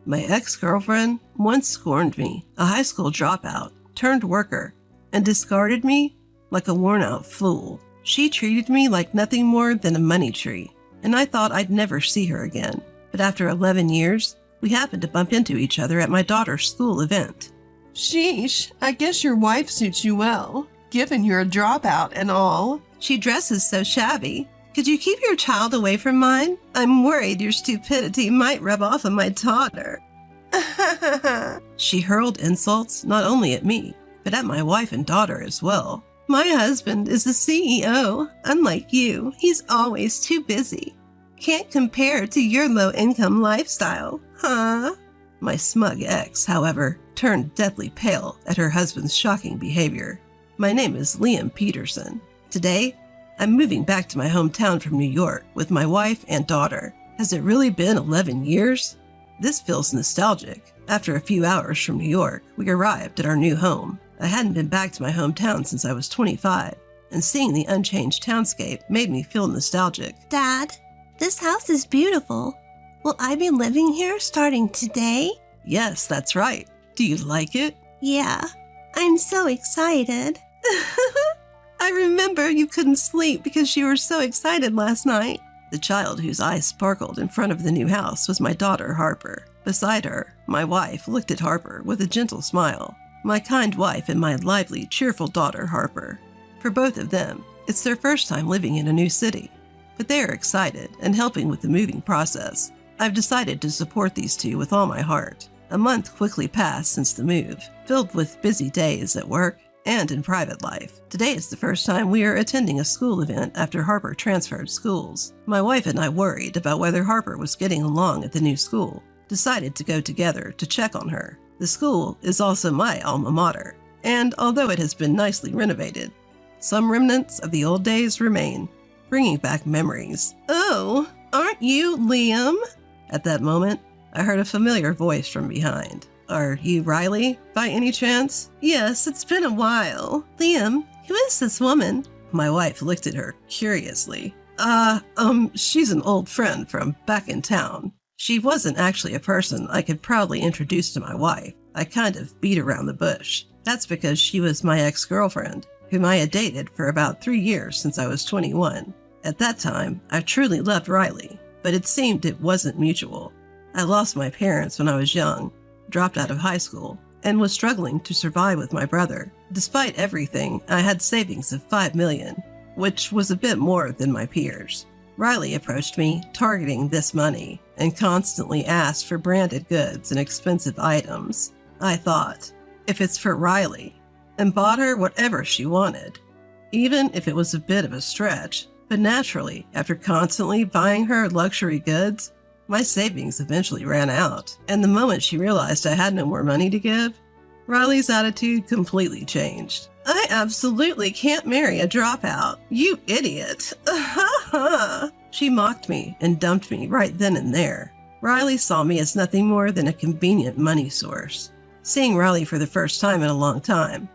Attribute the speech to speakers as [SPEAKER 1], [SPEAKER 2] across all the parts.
[SPEAKER 1] My ex-girlfriend once scorned me, a high school dropout, turned worker, and discarded me like a worn-out fool. She treated me like nothing more than a money tree, and I thought I'd never see her again. But after 11 years, we happened to bump into each other at my daughter's school event.
[SPEAKER 2] Sheesh, I guess your wife suits you well, given you're a dropout and all.
[SPEAKER 1] She dresses so shabby. Could you keep your child away from mine? I'm worried your stupidity might rub off on my daughter. She hurled insults not only at me, but at my wife and daughter as well. My husband is the CEO. Unlike you, he's always too busy. Can't compare to your low-income lifestyle, huh? My smug ex, however, turned deathly pale at her husband's shocking behavior. My name is Liam Peterson. Today, I'm moving back to my hometown from New York with my wife and daughter. Has it really been 11 years? This feels nostalgic. After a few hours from New York, we arrived at our new home. I hadn't been back to my hometown since I was 25, and seeing the unchanged townscape made me feel nostalgic.
[SPEAKER 3] Dad, this house is beautiful. Will I be living here starting today?
[SPEAKER 1] Yes, that's right. Do you like it?
[SPEAKER 3] Yeah, I'm so excited.
[SPEAKER 1] I remember you couldn't sleep because you were so excited last night. The child whose eyes sparkled in front of the new house was my daughter, Harper. Beside her, my wife looked at Harper with a gentle smile. My kind wife and my lively, cheerful daughter, Harper. For both of them, it's their first time living in a new city. But they are excited and helping with the moving process. I've decided to support these two with all my heart. A month quickly passed since the move, filled with busy days at work and in private life. Today is the first time we are attending a school event after Harper transferred schools. My wife and I worried about whether Harper was getting along at the new school. Decided to go together to check on her. The school is also my alma mater, and although it has been nicely renovated, some remnants of the old days remain, bringing back memories.
[SPEAKER 2] Oh, aren't you Liam?
[SPEAKER 1] At that moment, I heard a familiar voice from behind. Are you Riley, by any chance?
[SPEAKER 2] Yes, it's been a while.
[SPEAKER 3] Liam, who is this woman?
[SPEAKER 1] My wife looked at her curiously. She's an old friend from back in town. She wasn't actually a person I could proudly introduce to my wife. I kind of beat around the bush. That's because she was my ex-girlfriend, whom I had dated for about 3 years since I was 21. At that time, I truly loved Riley, but it seemed it wasn't mutual. I lost my parents when I was young, dropped out of high school, and was struggling to survive with my brother. Despite everything, I had savings of $5 million, which was a bit more than my peers. Riley approached me, targeting this money, and constantly asked for branded goods and expensive items. I thought, if it's for Riley, and bought her whatever she wanted, even if it was a bit of a stretch. But naturally, after constantly buying her luxury goods, my savings eventually ran out, and the moment she realized I had no more money to give, Riley's attitude completely changed.
[SPEAKER 2] I absolutely can't marry a dropout. You idiot.
[SPEAKER 1] She mocked me and dumped me right then and there. Riley saw me as nothing more than a convenient money source. Seeing Riley for the first time in a long time,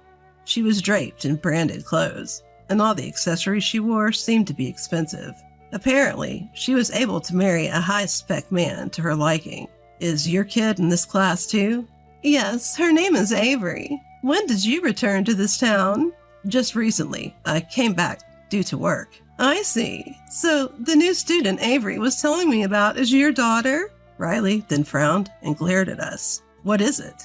[SPEAKER 1] she was draped in branded clothes, and all the accessories she wore seemed to be expensive. Apparently, she was able to marry a high-spec man to her liking. Is your kid in this class too?
[SPEAKER 2] Yes, her name is Avery. When did you return to this town?
[SPEAKER 1] Just recently. I came back due to work.
[SPEAKER 2] I see. So the new student Avery was telling me about is your daughter?
[SPEAKER 1] Riley then frowned and glared at us. What is it?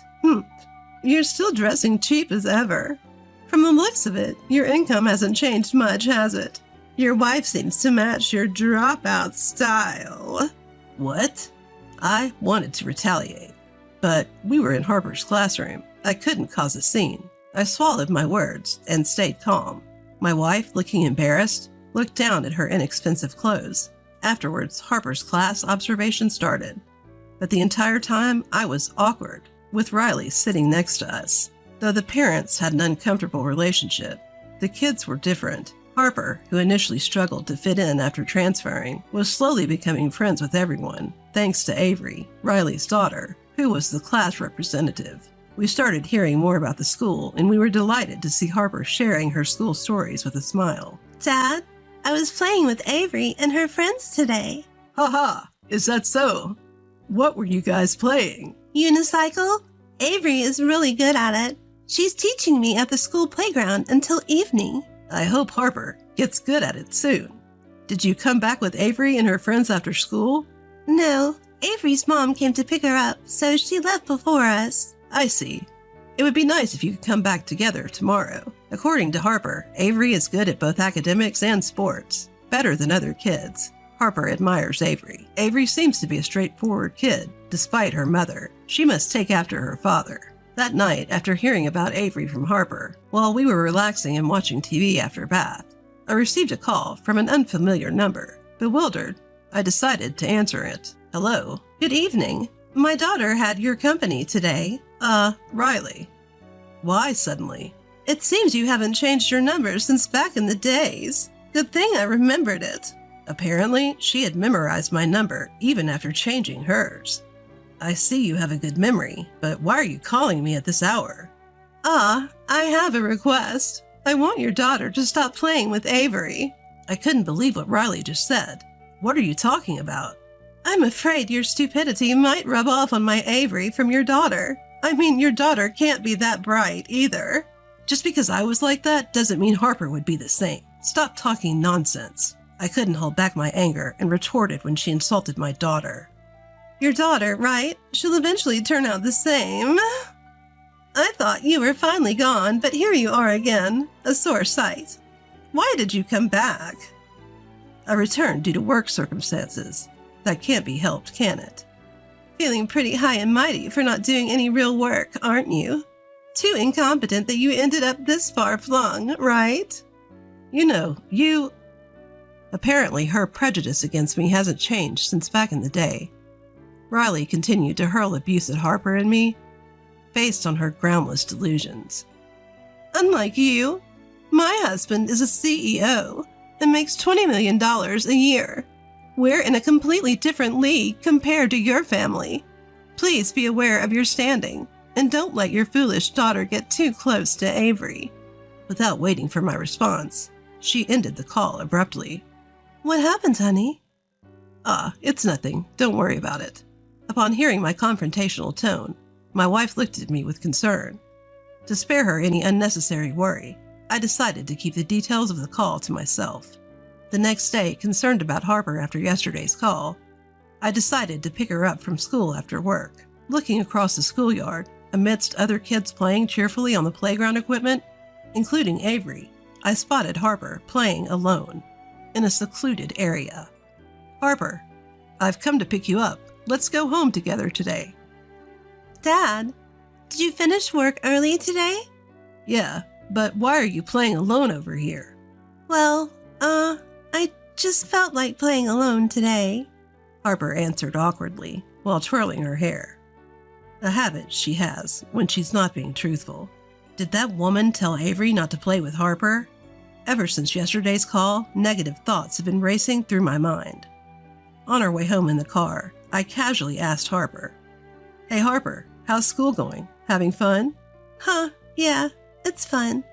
[SPEAKER 2] You're still dressing cheap as ever. From the looks of it, your income hasn't changed much, has it? Your wife seems to match your dropout style.
[SPEAKER 1] What? I wanted to retaliate, but we were in Harper's classroom. I couldn't cause a scene. I swallowed my words and stayed calm. My wife, looking embarrassed, looked down at her inexpensive clothes. Afterwards, Harper's class observation started. But the entire time, I was awkward, with Riley sitting next to us. Though the parents had an uncomfortable relationship, the kids were different. Harper, who initially struggled to fit in after transferring, was slowly becoming friends with everyone, thanks to Avery, Riley's daughter, who was the class representative. We started hearing more about the school, and we were delighted to see Harper sharing her school stories with a smile.
[SPEAKER 3] Dad, I was playing with Avery and her friends today.
[SPEAKER 1] Ha ha! Is that so? What were you guys playing?
[SPEAKER 3] Unicycle? Avery is really good at it. She's teaching me at the school playground until evening.
[SPEAKER 1] I hope Harper gets good at it soon. Did you come back with Avery and her friends after school?
[SPEAKER 3] No, Avery's mom came to pick her up, so she left before us.
[SPEAKER 1] I see. It would be nice if you could come back together tomorrow. According to Harper, Avery is good at both academics and sports, better than other kids. Harper admires Avery. Avery seems to be a straightforward kid, despite her mother. She must take after her father. That night, after hearing about Avery from Harper, while we were relaxing and watching TV after bath, I received a call from an unfamiliar number. Bewildered, I decided to answer it. Hello.
[SPEAKER 3] Good evening. My daughter had your company today.
[SPEAKER 1] Riley. Why suddenly?
[SPEAKER 3] It seems you haven't changed your number since back in the days. Good thing I remembered it.
[SPEAKER 1] Apparently, she had memorized my number even after changing hers. I see you have a good memory, but why are you calling me at this hour?
[SPEAKER 3] I have a request. I want your daughter to stop playing with Avery.
[SPEAKER 1] I couldn't believe what Riley just said. What are you talking about?
[SPEAKER 3] I'm afraid your stupidity might rub off on my Avery from your daughter. I mean, your daughter can't be that bright either.
[SPEAKER 1] Just because I was like that doesn't mean Harper would be the same. Stop talking nonsense. I couldn't hold back my anger and retorted when she insulted my daughter.
[SPEAKER 3] Your daughter, right? She'll eventually turn out the same. I thought you were finally gone, but here you are again, a sore sight. Why did you come back?
[SPEAKER 1] I returned due to work circumstances. That can't be helped, can it?
[SPEAKER 3] Feeling pretty high and mighty for not doing any real work, aren't you? Too incompetent that you ended up this far flung, right?
[SPEAKER 1] Apparently her prejudice against me hasn't changed since back in the day. Riley continued to hurl abuse at Harper and me, based on her groundless delusions.
[SPEAKER 3] Unlike you, my husband is a CEO and makes $20 million a year. We're in a completely different league compared to your family. Please be aware of your standing and don't let your foolish daughter get too close to Avery.
[SPEAKER 1] Without waiting for my response, she ended the call abruptly.
[SPEAKER 3] What happened, honey?
[SPEAKER 1] It's nothing. Don't worry about it. Upon hearing my confrontational tone, my wife looked at me with concern. To spare her any unnecessary worry, I decided to keep the details of the call to myself. The next day, concerned about Harper after yesterday's call, I decided to pick her up from school after work. Looking across the schoolyard, amidst other kids playing cheerfully on the playground equipment, including Avery, I spotted Harper playing alone in a secluded area. Harper, I've come to pick you up. Let's go home together today.
[SPEAKER 3] Dad, did you finish work early today?
[SPEAKER 1] Yeah, but why are you playing alone over here?
[SPEAKER 3] Well, I just felt like playing alone today,
[SPEAKER 1] Harper answered awkwardly while twirling her hair. A habit she has when she's not being truthful. Did that woman tell Avery not to play with Harper? Ever since yesterday's call, negative thoughts have been racing through my mind. On our way home in the car, I casually asked Harper, "Hey Harper, how's school going? Having fun?"
[SPEAKER 3] Yeah, it's fun."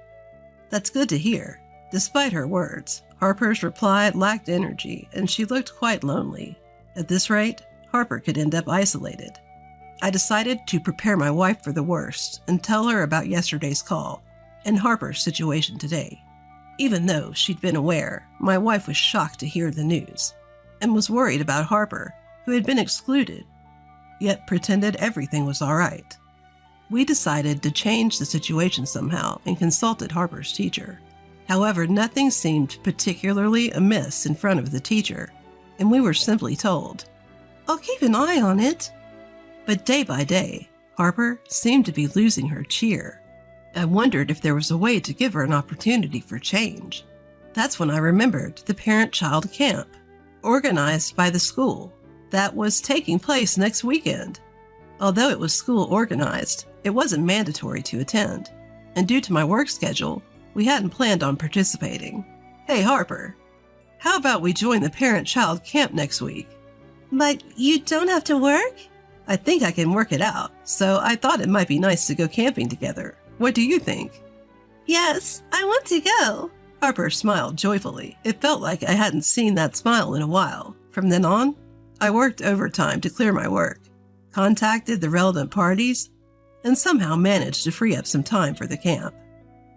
[SPEAKER 1] That's good to hear. Despite her words, Harper's reply lacked energy and she looked quite lonely. At this rate, Harper could end up isolated. I decided to prepare my wife for the worst and tell her about yesterday's call and Harper's situation today. Even though she'd been aware, my wife was shocked to hear the news and was worried about Harper, who had been excluded, yet pretended everything was all right. We decided to change the situation somehow and consulted Harper's teacher. However, nothing seemed particularly amiss in front of the teacher, and we were simply told,
[SPEAKER 3] "I'll keep an eye on it."
[SPEAKER 1] But day by day, Harper seemed to be losing her cheer. I wondered if there was a way to give her an opportunity for change. That's when I remembered the parent-child camp, organized by the school, that was taking place next weekend. Although it was school organized, it wasn't mandatory to attend, and due to my work schedule, we hadn't planned on participating. Hey Harper, how about we join the parent-child camp next week?
[SPEAKER 3] But you don't have to work?
[SPEAKER 1] I think I can work it out, so I thought it might be nice to go camping together. What do you think?
[SPEAKER 3] Yes, I want to go.
[SPEAKER 1] Harper smiled joyfully. It felt like I hadn't seen that smile in a while. From then on, I worked overtime to clear my work, contacted the relevant parties, and somehow managed to free up some time for the camp.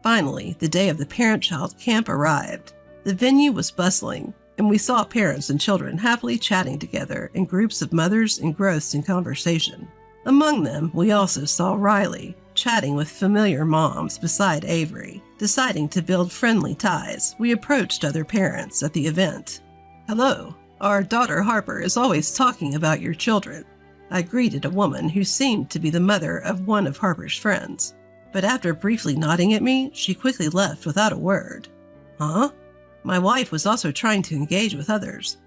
[SPEAKER 1] Finally, the day of the parent-child camp arrived. The venue was bustling, and we saw parents and children happily chatting together in groups of mothers engrossed in conversation. Among them, we also saw Riley, chatting with familiar moms beside Avery. Deciding to build friendly ties, we approached other parents at the event. "Hello, our daughter Harper is always talking about your children." I greeted a woman who seemed to be the mother of one of Harper's friends. But after briefly nodding at me, she quickly left without a word. Huh? My wife was also trying to engage with others.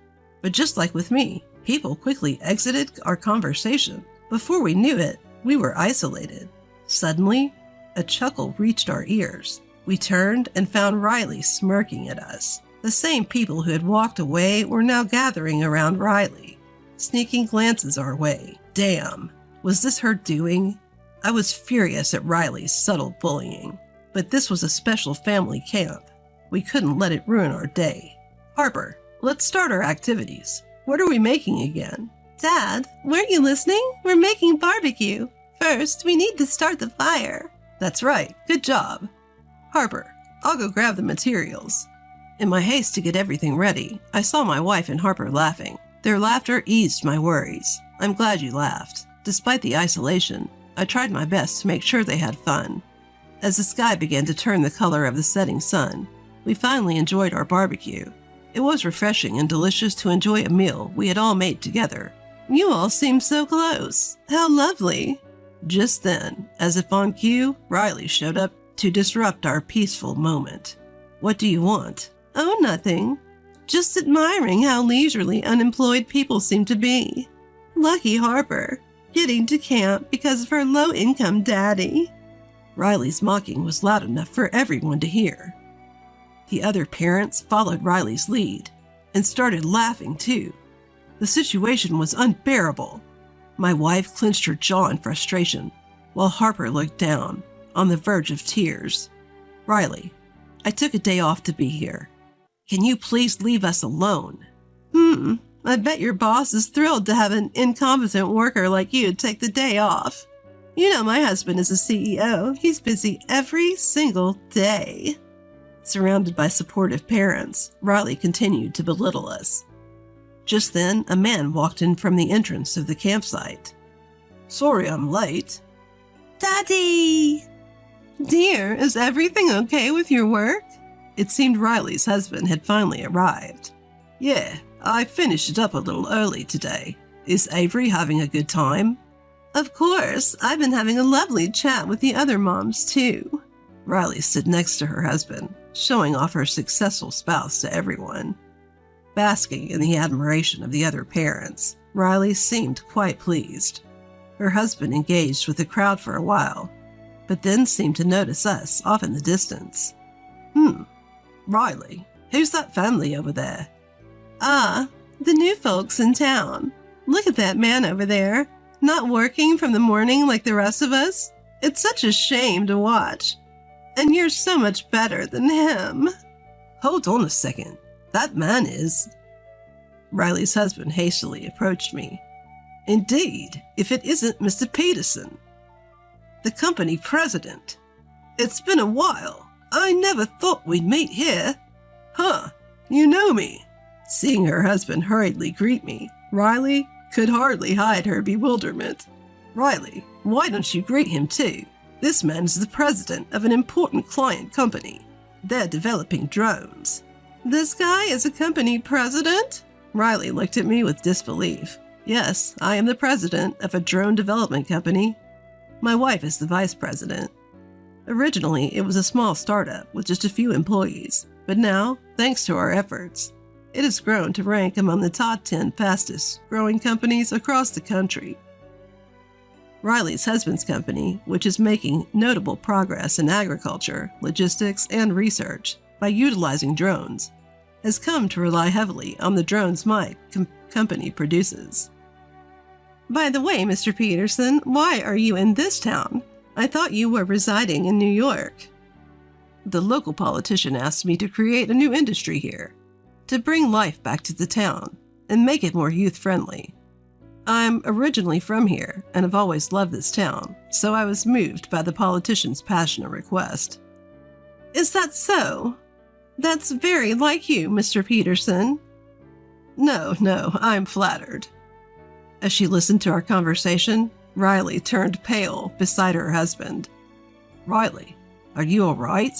[SPEAKER 1] But just like with me, people quickly exited our conversation. Before we knew it, we were isolated. Suddenly, a chuckle reached our ears. We turned and found Riley smirking at us. The same people who had walked away were now gathering around Riley, sneaking glances our way. Damn, was this her doing? I was furious at Riley's subtle bullying, but this was a special family camp. We couldn't let it ruin our day. "Harper, let's start our activities. What are we making again?"
[SPEAKER 2] Dad, weren't you listening? We're making barbecue. First, we need to start the fire.
[SPEAKER 1] "That's right, good job. Harper, I'll go grab the materials." In my haste to get everything ready, I saw my wife and Harper laughing. Their laughter eased my worries. I'm glad you laughed. Despite the isolation, I tried my best to make sure they had fun. As the sky began to turn the color of the setting sun, we finally enjoyed our barbecue. It was refreshing and delicious to enjoy a meal we had all made together.
[SPEAKER 2] You all seem so close. How lovely.
[SPEAKER 1] Just then, as if on cue, Riley showed up to disrupt our peaceful moment. "What do you want?"
[SPEAKER 2] Oh, nothing. Just admiring how leisurely unemployed people seem to be. Lucky Harper, getting to camp because of her low-income daddy.
[SPEAKER 1] Riley's mocking was loud enough for everyone to hear. The other parents followed Riley's lead and started laughing too. The situation was unbearable. My wife clenched her jaw in frustration, while Harper looked down, on the verge of tears. "Riley, I took a day off to be here. Can you please leave us alone?"
[SPEAKER 2] I bet your boss is thrilled to have an incompetent worker like you take the day off. You know my husband is a CEO. He's busy every single day.
[SPEAKER 1] Surrounded by supportive parents, Riley continued to belittle us. Just then, a man walked in from the entrance of the campsite. "Sorry I'm late."
[SPEAKER 2] Daddy! Dear, is everything okay with your work?
[SPEAKER 1] It seemed Riley's husband had finally arrived. "Yeah, I finished it up a little early today. Is Avery having a good time?"
[SPEAKER 2] Of course, I've been having a lovely chat with the other moms too.
[SPEAKER 1] Riley stood next to her husband, showing off her successful spouse to everyone. Basking in the admiration of the other parents, Riley seemed quite pleased. Her husband engaged with the crowd for a while, but then seemed to notice us off in the distance. Riley, who's that family over there?"
[SPEAKER 2] Ah, the new folks in town. Look at that man over there, not working from the morning like the rest of us. It's such a shame to watch. And you're so much better than him.
[SPEAKER 1] "Hold on a second. That man is..." Riley's husband hastily approached me. "Indeed, if it isn't Mr. Peterson, the company president. It's been a while. I never thought we'd meet here. Huh, you know me." Seeing her husband hurriedly greet me, Riley could hardly hide her bewilderment. "Riley, why don't you greet him too? This man is the president of an important client company. They're developing drones."
[SPEAKER 2] This guy is a company president?
[SPEAKER 1] Riley looked at me with disbelief. "Yes, I am the president of a drone development company. My wife is the vice president. Originally, it was a small startup with just a few employees, but now, thanks to our efforts, it has grown to rank among the top 10 fastest growing companies across the country." Riley's husband's company, which is making notable progress in agriculture, logistics, and research by utilizing drones, has come to rely heavily on the drones my company produces.
[SPEAKER 2] By the way, Mr. Peterson, why are you in this town? I thought you were residing in New York.
[SPEAKER 1] The local politician asked me to create a new industry here, to bring life back to the town and make it more youth-friendly. I'm originally from here and have always loved this town, so I was moved by the politician's passionate request.
[SPEAKER 3] Is that so? That's very like you, Mr. Peterson.
[SPEAKER 1] No, I'm flattered. As she listened to our conversation, Riley turned pale beside her husband. Riley, are you all right?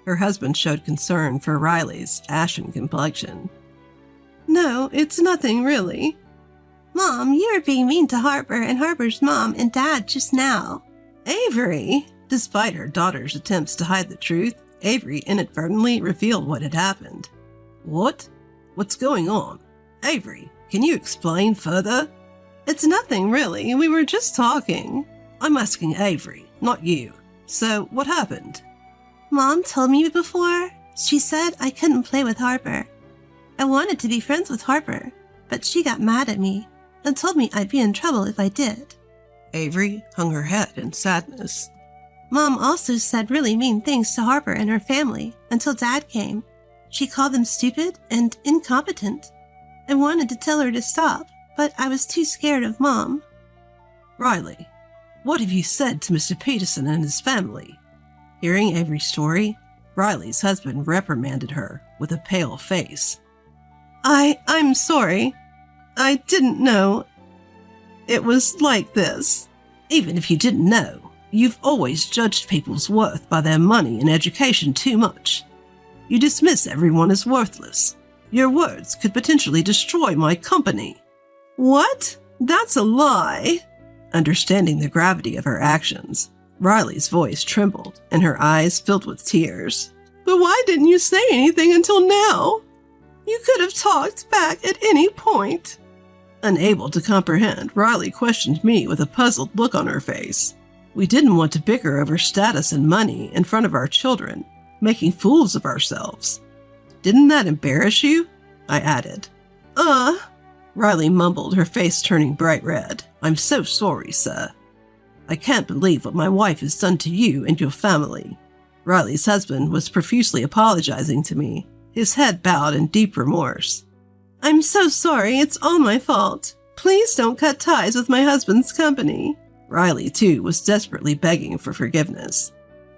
[SPEAKER 1] Her husband showed concern for Riley's ashen complexion.
[SPEAKER 3] No, it's nothing really.
[SPEAKER 2] Mom, you were being mean to Harper and Harper's mom and dad just now.
[SPEAKER 3] Avery?
[SPEAKER 1] Despite her daughter's attempts to hide the truth, Avery inadvertently revealed what had happened. What? What's going on? Avery, can you explain further?
[SPEAKER 3] It's nothing really. We were just talking.
[SPEAKER 1] I'm asking Avery, not you. So, what happened?
[SPEAKER 2] Mom told me before. She said I couldn't play with Harper. I wanted to be friends with Harper, but she got mad at me and told me I'd be in trouble if I did.
[SPEAKER 1] Avery hung her head in sadness.
[SPEAKER 2] Mom also said really mean things to Harper and her family until Dad came. She called them stupid and incompetent. I wanted to tell her to stop, but I was too scared of Mom.
[SPEAKER 1] Riley, what have you said to Mr. Peterson and his family? Hearing Avery's story, Riley's husband reprimanded her with a pale face.
[SPEAKER 3] I'm sorry. I didn't know it was like this.
[SPEAKER 1] Even if you didn't know, you've always judged people's worth by their money and education too much. You dismiss everyone as worthless. Your words could potentially destroy my company.
[SPEAKER 3] What? That's a lie.
[SPEAKER 1] Understanding the gravity of her actions, Riley's voice trembled and her eyes filled with tears.
[SPEAKER 3] But why didn't you say anything until now? You could have talked back at any point.
[SPEAKER 1] Unable to comprehend, Riley questioned me with a puzzled look on her face. We didn't want to bicker over status and money in front of our children, making fools of ourselves. Didn't that embarrass you? I added.
[SPEAKER 3] Riley
[SPEAKER 1] mumbled, her face turning bright red. I'm so sorry, sir. I can't believe what my wife has done to you and your family. Riley's husband was profusely apologizing to me, his head bowed in deep remorse.
[SPEAKER 3] I'm so sorry. It's all my fault. Please don't cut ties with my husband's company.
[SPEAKER 1] Riley, too, was desperately begging for forgiveness.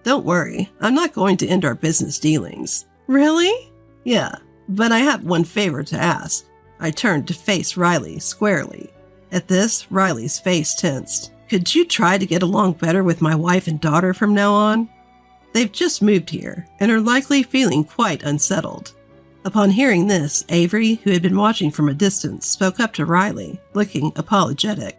[SPEAKER 1] Don't worry, I'm not going to end our business dealings.
[SPEAKER 3] Really?
[SPEAKER 1] Yeah, but I have one favor to ask. I turned to face Riley squarely. At this, Riley's face tensed. Could you try to get along better with my wife and daughter from now on? They've just moved here and are likely feeling quite unsettled. Upon hearing this, Avery, who had been watching from a distance, spoke up to Riley, looking apologetic.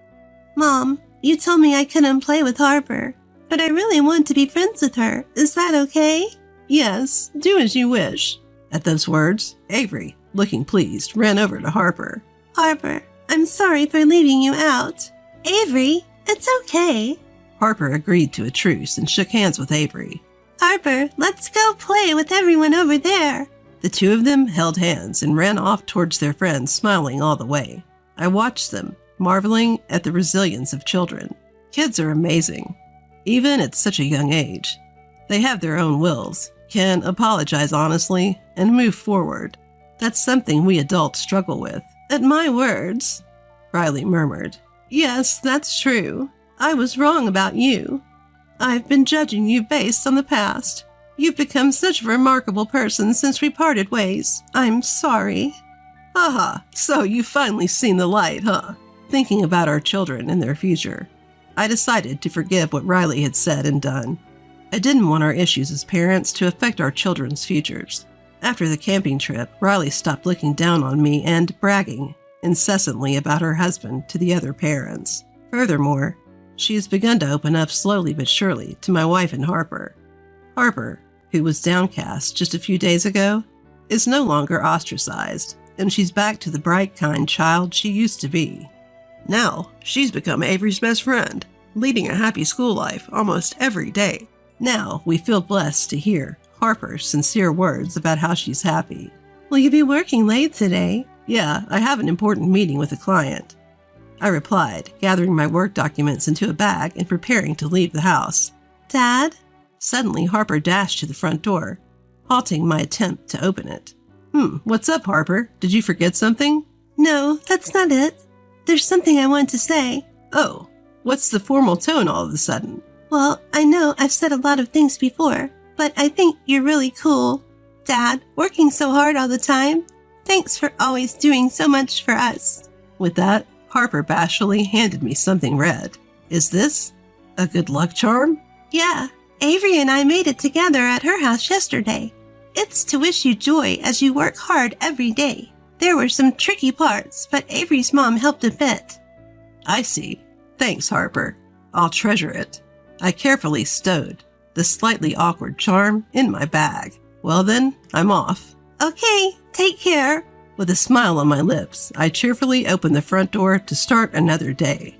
[SPEAKER 2] Mom, you told me I couldn't play with Harper, but I really want to be friends with her. Is that okay?
[SPEAKER 3] Yes, do as you wish.
[SPEAKER 1] At those words, Avery, looking pleased, ran over to Harper.
[SPEAKER 2] Harper, I'm sorry for leaving you out. Avery, it's okay.
[SPEAKER 1] Harper agreed to a truce and shook hands with Avery.
[SPEAKER 2] Harper, let's go play with everyone over there.
[SPEAKER 1] The two of them held hands and ran off towards their friends, smiling all the way. I watched them, marveling at the resilience of children. Kids are amazing, even at such a young age. They have their own wills, can apologize honestly, and move forward. That's something we adults struggle with.
[SPEAKER 3] At my words,
[SPEAKER 1] Riley murmured.
[SPEAKER 3] Yes, that's true. I was wrong about you. I've been judging you based on the past. You've become such a remarkable person since we parted ways. I'm sorry.
[SPEAKER 1] Haha, so you've finally seen the light, huh? Thinking about our children and their future, I decided to forgive what Riley had said and done. I didn't want our issues as parents to affect our children's futures. After the camping trip, Riley stopped looking down on me and bragging incessantly about her husband to the other parents. Furthermore, she has begun to open up slowly but surely to my wife and Harper. Harper, who was downcast just a few days ago, is no longer ostracized, and she's back to the bright, kind child she used to be. Now, she's become Avery's best friend, leading a happy school life almost every day. Now, we feel blessed to hear Harper's sincere words about how she's happy.
[SPEAKER 3] Will you be working late today?
[SPEAKER 1] Yeah, I have an important meeting with a client. I replied, gathering my work documents into a bag and preparing to leave the house.
[SPEAKER 2] Dad?
[SPEAKER 1] Suddenly, Harper dashed to the front door, halting my attempt to open it. What's up, Harper? Did you forget something?
[SPEAKER 2] No, that's not it.
[SPEAKER 3] there's something I want to say.
[SPEAKER 1] Oh, what's the formal tone all of a sudden?
[SPEAKER 3] Well, I know I've said a lot of things before, but I think you're really cool. Dad, working so hard all the time. Thanks for always doing so much for us.
[SPEAKER 1] With that, Harper bashfully handed me something red. Is this a good luck charm?
[SPEAKER 3] Yeah, Avery and I made it together at her house yesterday. It's to wish you joy as you work hard every day. There were some tricky parts, but Avery's mom helped a bit.
[SPEAKER 1] I see. Thanks, Harper. I'll treasure it. I carefully stowed the slightly awkward charm in my bag. Well then, I'm off.
[SPEAKER 3] Okay, take care.
[SPEAKER 1] With a smile on my lips, I cheerfully opened the front door to start another day.